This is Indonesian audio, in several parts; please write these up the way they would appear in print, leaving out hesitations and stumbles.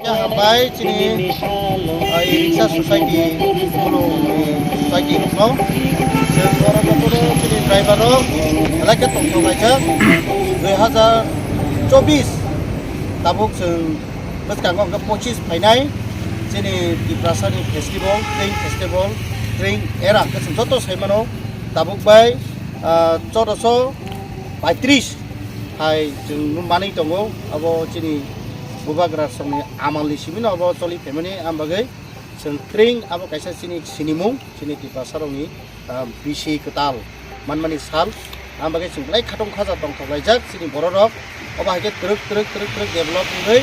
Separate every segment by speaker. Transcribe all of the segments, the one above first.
Speaker 1: Hambai sini Iriksa Society Bulu Society no seorang motor sini driver no lagi tong aja 2024 tabuk sing betkang ke pocis painai sini di prasani festival train era ke sentoto saimano tabuk bai 1435 hai jeng numani tongo abo sini bubagra somni amalni simino abo toli family ambagai sentring abo kaisa sini sinimung sini di pasaroni bisi ketal manmani sal ambagai singklai khatong khaja tong thlaijak sini bororok oba hake truk develop ngai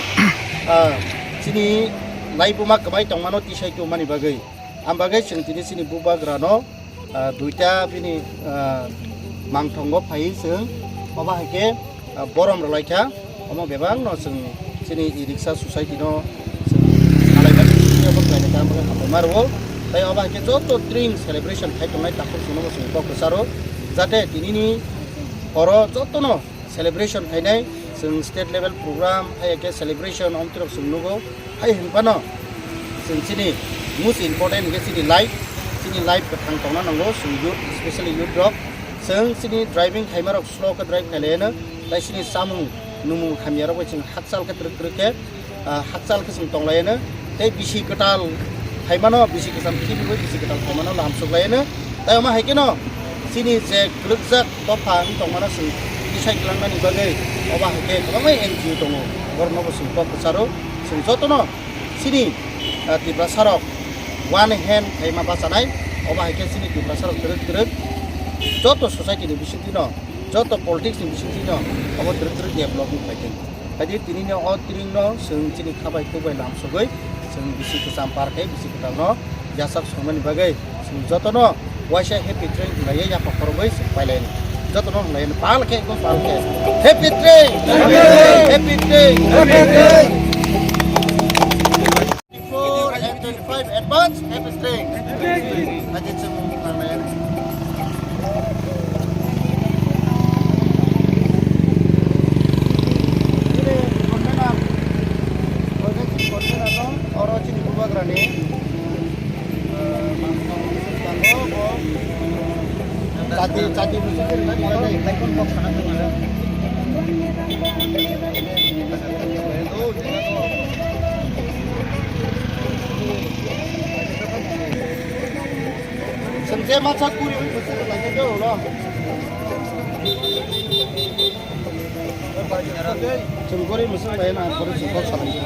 Speaker 1: sini laibuma kamai tongmano tisai tu mani bagai ambagai sentini sini bubagra no duita bini mangthongo phai sing oba hake borom rolaika omo bebang no sing sini Iriksa Society no alaiman ini apa kalian kan apa marwo tapi apa ke joto drink celebration hai tongai takut sini mo sing pok saro jate tinini oro joto no celebration hai nai sing state level program hai ke celebration ontrok sing nugo hai hinpano sini most important ke sini life ketang tongna nango sing youth especially youth rock sini driving hai marok slow ke drive kalena tai sini samu numu khamyara bo sing haksal ke truk ke haksal ke sing tonglaina tei bisi ketal haimano bisi kesam kini bo bisi ketal haimano lam suglaina tai ma haikeno sini je grukjak tofang tongmana sing bisai klangani bagai oba haike kamai NGO tongo gorno bo sing pok saro sing jotono sini ti prasarok one hand haima basanai oba haike sini ti prasarok truk joto society ni bisitino joto politics ni bisitino abo truk development fighting jadi tinini o tinino sing sini khabai kubai lam sugoi sing bisi kesam parkai bisi ketano jasak somani bagai sing jotono waisha happy train laya ya pakorbai pailen jotono lain palke happy train before and 25 advance happy train aja semua lain orang sini bubagra ni cati musuh lain kok sana tu ada sense macam kuri lagi tu lah Cungkuri musuh lain, aku harus support sama dia.